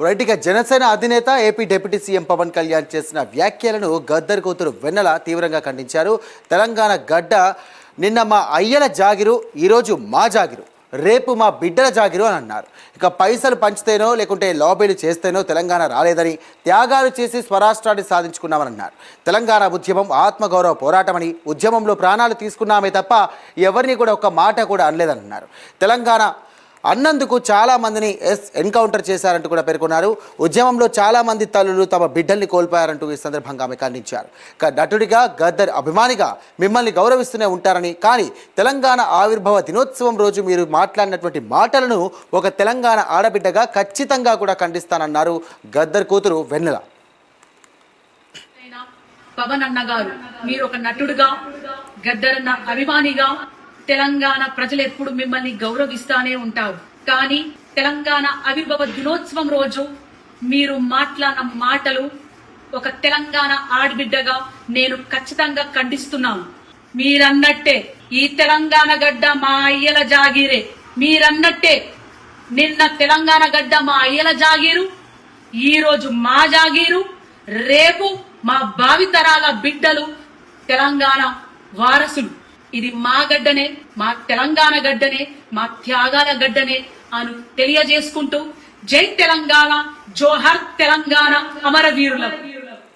రైట్గా జనసేన అధినేత AP deputy CM Pawan Kalyan చేసిన వ్యాఖ్యలను గద్దర్ కూతురు వెన్నెల తీవ్రంగా ఖండించారు. తెలంగాణ గడ్డ నిన్న మా అయ్యల జాగిరు, ఈరోజు మా జాగిరు, రేపు మా బిడ్డల జాగిరు అని అన్నారు. ఇక పైసలు పంచితేనో లేకుంటే లాబీలు చేస్తేనో తెలంగాణ రాలేదని, త్యాగాలు చేసి స్వరాష్ట్రాన్ని సాధించుకున్నామని అన్నారు. తెలంగాణ ఉద్యమం ఆత్మగౌరవ పోరాటమని, ఉద్యమంలో ప్రాణాలు తీసుకున్నామే తప్ప ఎవరిని కూడా ఒక్క మాట కూడా అనలేదని అన్నారు. తెలంగాణ అన్నందుకు చాలా మందిని ఎన్కౌంటర్ చేశారంటూ కూడా పేర్కొన్నారు. ఉద్యమంలో చాలా మంది తల్లులు తమ బిడ్డల్ని కోల్పోయారంటూ ఈ సందర్భంగా ఆమె ఖండించారు. నటుడిగా, గద్దర్ అభిమానిగా మిమ్మల్ని గౌరవిస్తూనే ఉంటారని, కానీ తెలంగాణ ఆవిర్భావ దినోత్సవం రోజు మీరు మాట్లాడినటువంటి మాటలను ఒక తెలంగాణ ఆడబిడ్డగా ఖచ్చితంగా కూడా ఖండిస్తానన్నారు గద్దర్ కూతురు వెన్నెల. పవన్ అన్న గారు, మీరు ఒక నటుడుగా, గద్దర్ అన్న అభిమానిగా తెలంగాణ ప్రజలు ఎప్పుడు మిమ్మల్ని గౌరవిస్తానే ఉంటారు. కానీ తెలంగాణ ఆవిర్భావ దినోత్సవం రోజు మీరు మాట్లాడిన మాటలు ఒక తెలంగాణ ఆడబిడ్డగా నేను ఖచ్చితంగా ఖండిస్తున్నాను. మీరన్నట్టే ఈ తెలంగాణ గడ్డ మా అయ్యల జాగీరే. మీరన్నట్టే నిన్న తెలంగాణ గడ్డ మా అయ్యల జాగీరు, ఈ రోజు మా జాగీరు, రేపు మా భావితరాల బిడ్డలు తెలంగాణ వారసులు. ఇది మా గడ్డనే, మా తెలంగాణ గడ్డనే, మా త్యాగాల గడ్డనే అని తెలియజేసుకుంటూ జై తెలంగాణ, జోహర్ తెలంగాణ అమరవీరులకు.